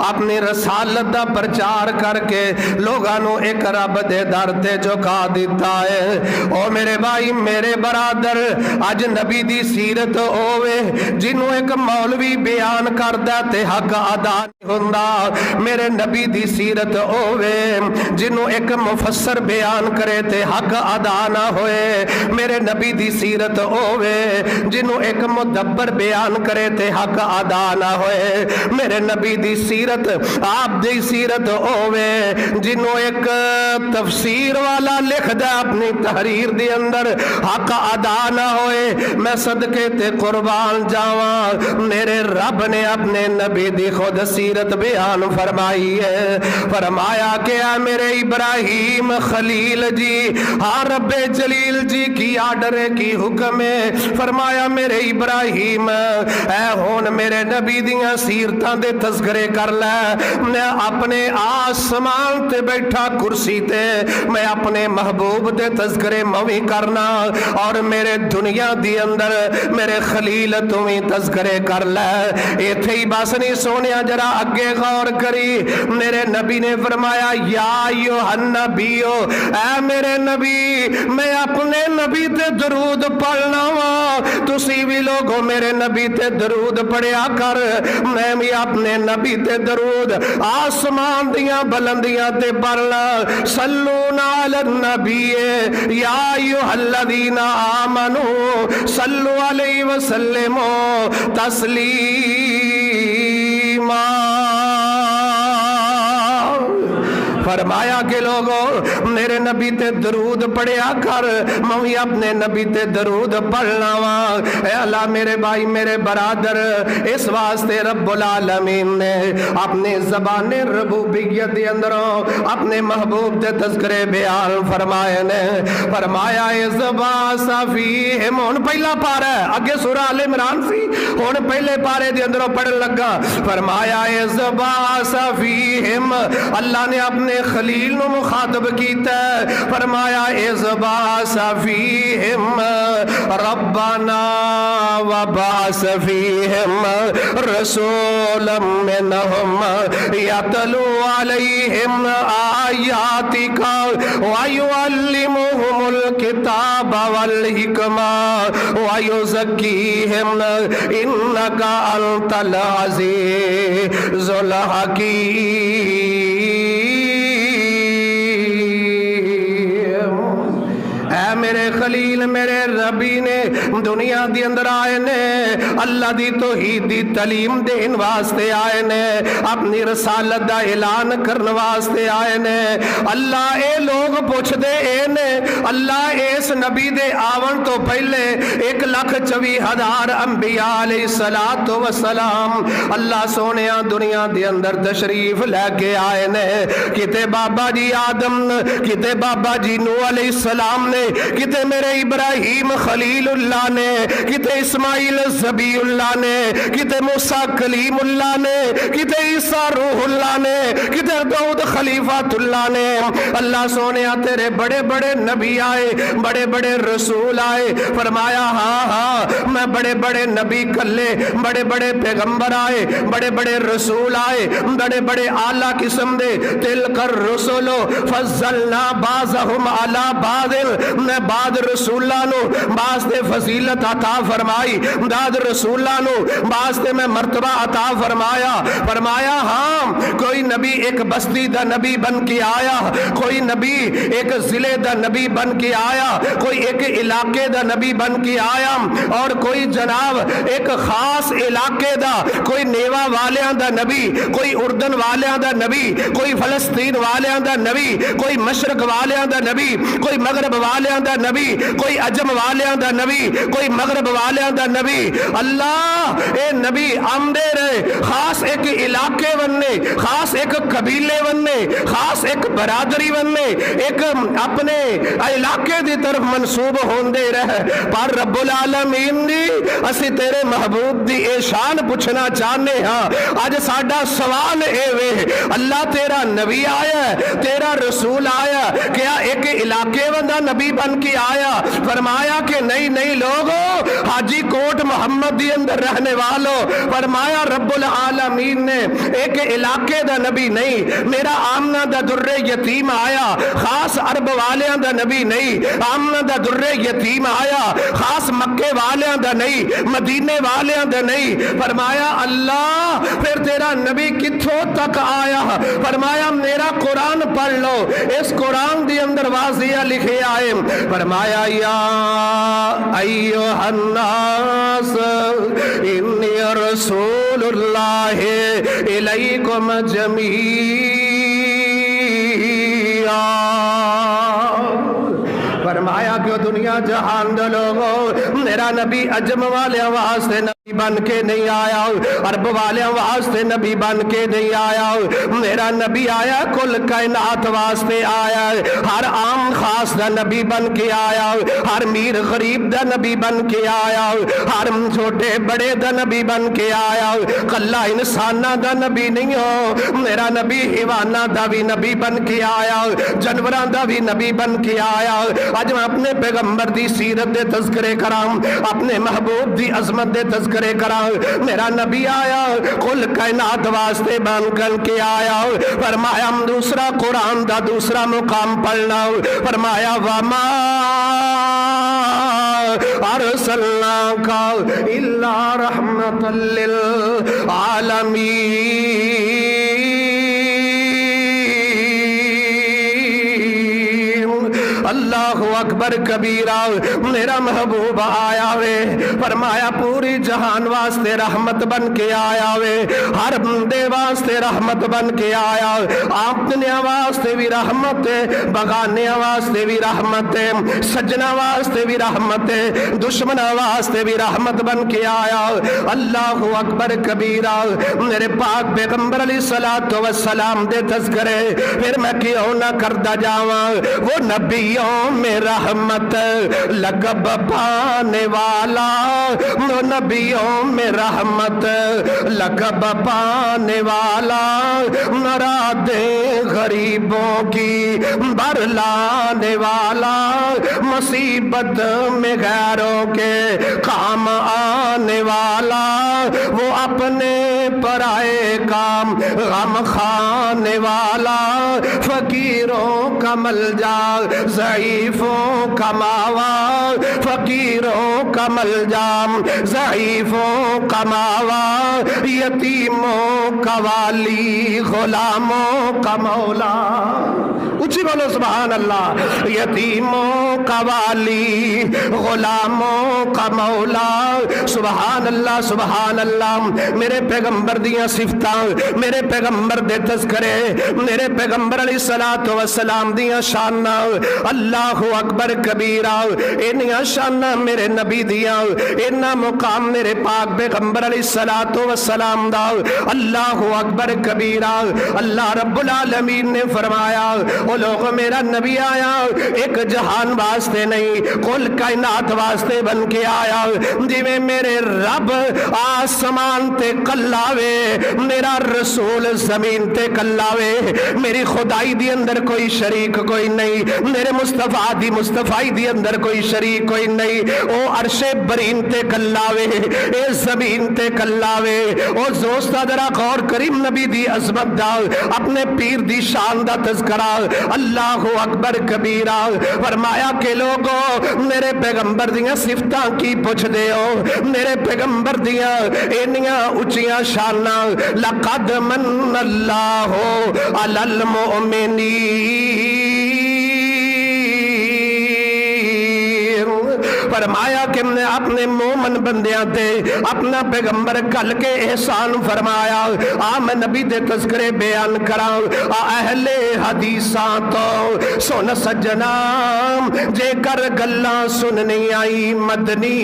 اپنی رسالت دا پرچار کر کے لوگاں نو ایک رب دے در تے جھکا دیتا ہے۔ او میرے بھائی میرے برادر، اج نبی دی سیرت ہووے جنوں ایک مولوی بیان کردا تے حق ادا نہیں ہوندا، میرے نبی دی سیرت ہووے جنوں ایک مفسر بیان کرے تے حق ادا نہ ہوئے، میرے نبی دی سیرت ہووے جنوں ایک مدبر بیان کرے تے حق ادا نہ ہوئے، میرے نبی دی سیرت آپ دی سیرت ہووے جنوں ایک تفسیر والا لکھ دے اپنی تحریر دی اندر حق ادا نہ ہوئے، میں صدقے تے قربان جاواں میرے رب نے اپنے نبی دی خود سیرت بیان فرمائی ہے۔ فرمایا کہ اے میرے ابراہیم خلیل جی، ہاں رب جلیل جی کی آرڈر ہے کی حکم ہے، فرمایا میرے ابراہیم اے ہون میرے نبی دیاں سیرتاں دے تذکرے کر لے، میں اپنے آسمان تے بیٹھا کرسی تے میں اپنے محبوب دے تذکرے موی کرنا، اور میرے دنیا دی اندر میرے خلیل تمہیں تذکرے کر لے۔ ایتھے ہی بس نہیں سونیا، ذرا اگے غور کری، میرے نبی نے فرمایا یا ایھا النبیو، اے میرے نبی میں اپنے نبی تے درود پڑھنا وا، تسی بھی لوگو میرے نبی تے درود پڑھیا کر، میں بھی اپنے نبی تے درود آسمان دیاں بلندیاں تے پڑھنا۔ صلونا علی النبی یا ایھا الذین آمنوا صلوا علیہ وسلموا تسلیما۔ فرمایا کہ لوگوں میرے نبی تے درود پڑھیا کر، میں اپنے نبی تے درود پڑھنا وا۔ اے اللہ میرے بھائی میرے برادر، اس واسطے رب العالمین نے اپنی زبان ربوبیت دے اندروں اپنے محبوب تے تذکرے بیان فرمائے نے۔ فرمایا اذبا صفیہم، ہن پہلا پارا ہے، اگے سورہ آل عمران سی، ہن پہلے پارے دے اندروں پڑھن لگا۔ فرمایا اذبا صفیہم، اللہ نے اپنے خلیل نو مخاطب کیتا ہے، فرمایا اذبا صفیہم ربنا وبعث فیہم رسولا منہم یتلو علیہم آیاتک ویعلمہم الکتاب والحکمہ ویزکیہم انک انت العزیز الحکیم۔ اے میرے خلیل میرے ربی نے دنیا دی اندر آئے نے، اللہ دی توحید دی تعلیم دین واسطے آئے نے، اپنی رسالت دا اعلان کرنے واسطے آئے نے۔ اللہ اے لوگ پوچھ دے اے نے، اللہ اس نبی دے آون تو پہلے 1,24,000 انبیاء علیہ الصلوۃ والسلام اللہ سونیا دنیا دی اندر تشریف لے کے آئے نے، کتے بابا جی آدم، کتے بابا جی نوح علیہ السلام نے، کتے میرے ابراہیم خلیل اللہ نے، کتے اسماعیل ذبیح اللہ نے، کتے موسیٰ کلیم اللہ نے، کتے عیسیٰ روح اللہ نے، کتے داؤد خلیفۃ اللہ نے۔ اللہ سونیا تیرے بڑے بڑے نبی آئے، بڑے بڑے رسول آئے، فرمایا ہاں ہاں میں بڑے بڑے نبی کلے، بڑے بڑے پیغمبر آئے، بڑے بڑے رسول آئے، بڑے بڑے اعلیٰ قسم دے تلک الرسل فضلنا بعضهم علی بعض، میں بعد رسولہ نو بعض دے فضیلت عطا فرمائی، بعد رسولہ نو بعض دے میں مرتبہ عطا فرمایا۔ فرمایا ہاں کوئی نبی ایک بستی دا نبی بن کے آیا، کوئی نبی ایک ضلع دا نبی بن کے آیا، کوئی ایک علاقے دا نبی بن کے آیا، اور کوئی جناب ایک خاص علاقے دا، کوئی نیوا والیاں دا نبی، کوئی اردن والیاں دا نبی، کوئی فلسطین والیاں دا نبی، کوئی مشرق والیاں دا نبی، کوئی مغرب والیاں دا نبی، کوئی عجم والیاں دا نبی، کوئی مغرب والیاں دا نبی۔ اللہ اے نبی آمدے رہے، خاص ایک علاقے بننے، خاص ایک قبیلے بننے، خاص ایک برادری بننے، ایک اپنے علاقے دی طرف منسوب ہوندے رہے۔ پر رب العالمین دی اسی تیرے محبوب دی اے شان پوچھنا چاہنے ہاں، آج ساڈا سوال اے وے، اللہ تیرا نبی آیا ہے، تیرا رسول آیا، کیا ایک علاقے بندہ نبی بن کے آیا؟ فرمایا کہ نہیں نہیں لوگو، حاجی کوٹ محمد دی اندر رہنے والوں، فرمایا رب العالمین نے ایک علاقے علاقے دا نبی نہیں، میرا آمنہ دا درے یتیم آیا خاص عرب والیاں دا نبی نہیں، آمنہ دا درے یتیم آیا خاص مکے والیاں دا نہیں، مدینے والیاں دا نہیں۔ فرمایا اللہ پھر تیرا نبی کتھوں تک آیا؟ فرمایا میرا قرآن پڑھ لو، اس قرآن دی اندر واضح لکھے آئے، فرمایا یا ایوہ الناس انی رسول اللہ الیکم جمیعا۔ فرمایا کہ دنیا جہان دے لوگوں میرا نبی عجم والے واسطے نبی بن کے نہیں آیا، عرب والے واسطے نبی بن کے نہیں آیا، میرا نبی آیا کل کائنات واسطے آیا، ہر عام خاص دا نبی بن کے آیا، ہر میر غریب دا نبی بن کے آیا، ہر چھوٹے بڑے دا نبی بن کے آیا، کلا انسانہ دا نبی نہیں ہو، میرا نبی حیوانہ دا بھی نبی بن کے آیا، جانوراں دا بھی نبی بن کے آیا۔ آج میں اپنے پیغمبر دی سیرت دے تذکرے کرام، اپنے محبوب دی عظمت دے تذکرے کرام، میرا نبی آیا کل کائنات واسطے بن کر کے آیا۔ فرمایا دوسرا قرآن دا دوسرا مقام پڑھنا، فرمایا وما ارسلناک الا رحمۃ للعالمین۔ اللہ اکبر کبیرہ، میرا محبوب آیا وے، فرمایا پوری جہان واسطے رحمت بن کے آیا وے، ہر بندے واسطے رحمت بن کے آیا، اپنے واسطے بھی رحمت ہے، بغانے واسطے بھی رحمت ہے، سجنا واسطے بھی رحمت ہے، دشمن واسطے بھی رحمت بن کے آیا۔ اللہ اکبر کبیرہ، میرے پاک پیغمبر علیہ الصلوۃ والسلام دے تذکرے پھر میں کیوں نہ کرتا جاواں، وہ نبیوں میں رحمت لقب پانے والا، وہ نبیوں میں رحمت لقب پانے والا، مرادیں غریبوں کی بر لانے والا، مصیبت میں غیروں کے کام آنے والا، وہ اپنے پرائے کام غم کھانے والا، فقیروں کا ملجا ضعیفوں کا ماوا، فقیروں کا ملجام ضعیفوں کا ماوا، یتیموں کا والی غلاموں کا مولا۔ اچھی بولو سبحان اللہ۔ یتیموں کا والی غلاموں کا مولا، سبحان اللہ سبحان اللہ۔ میرے پیغمبر دیاں صفتاں، میرے پیغمبر دے تذکرے، میرے پیغمبر علیہ الصلوۃ والسلام دیاں شاناں، اللہ اکبر کبیرہ، انہاں شاناں میرے نبی دیاں، انہاں مقام میرے پاک پیغمبر علیہ الصلوۃ والسلام دا، اللہ اکبر کبیرہ۔ اللہ رب العالمین نے فرمایا او لوگ میرا نبی آیا ایک جہان واسطے نہیں کل کائنات واسطے بن کے آیا، جی میں میرے رب آسمان تے کلاوے، میرا رسول زمین تے کلاوے، میری خدائی دی اندر کوئی شریک کوئی نہیں، میرے مصطفیٰ دی مصطفائی دی اندر کوئی شریک کوئی نہیں، او عرش برین تے کلاوے، اے زمین تے کلاوے، او زوستہ درہ غور کریم نبی دی عظمت دا، اپنے پیر دی شان دا تذکرہ، اللہ اکبر کبیرہ۔ فرمایا کہ لوگو میرے پیغمبر دیاں صفتاں کی پوچھ دے ہو، میرے پیغمبر دیاں انیاں اچیاں شاناں، لقد من اللہ علی المؤمنین، فرمایا کہ میں اپنے مومن بندیاں تے اپنا پیغمبر کل کے احسان فرمایا۔ میں نبی دے تذکرے بیان کراں، اہل حدیثاں تو سن سجنا، جے کر گلاں سننی آئی مدنی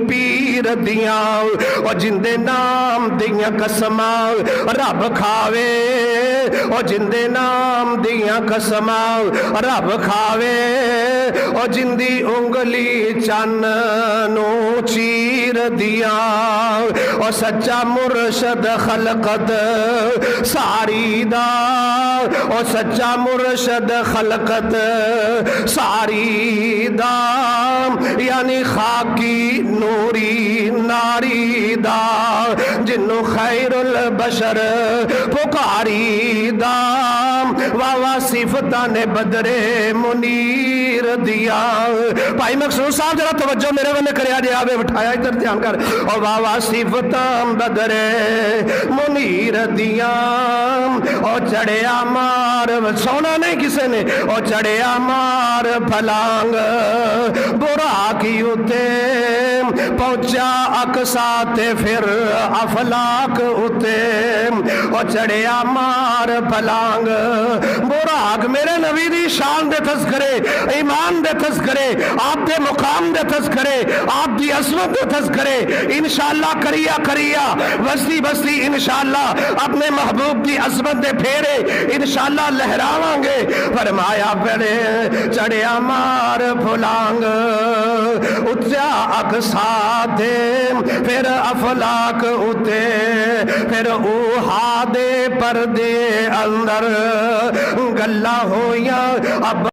پیر دیاں، او جندے نام دیاں قسماں رب کھاوے، او جندے نام دیاں قسماں رب کھاوے، او جندی انگلی چن نو چیر دیا، اور سچا مرشد خلقت ساری دا او سچا مرشد خلقت ساری دا یعنی خاکی نوری ناری دا جنو خیر البشر پکاری دا واہ صفتان بدر منیر دیا. بھائی مقصود صاحب ذرا توجہ میرے بندے کریا جی آوے بٹھایا ادھر دھیان کر. او واہ صفتان بدر منیر دیا او چڑھیا مار سونا نہیں کسے نے او چڑھیا مار پھلانگ برا کی اتے پہنچا اقصات پھر افلاک اتے او چڑھیا مار پھلانگ براق. میرے نبی دی شان دے تذکرے ایمان دے تذکرے آپ دے مقام دے تذکرے آپ دی عظمت دے تذکرے انشاءاللہ کریا کریا بستی بستی انشاءاللہ اپنے محبوب دی عظمت دے پھیرے انشاءاللہ لہراواں گے. فرمایا پڑے چڑھیا مار پھلانگ اتیا اقصاد پھر افلاک اتے پھر اوہا دے پردے اندر گلہ ہویاں اب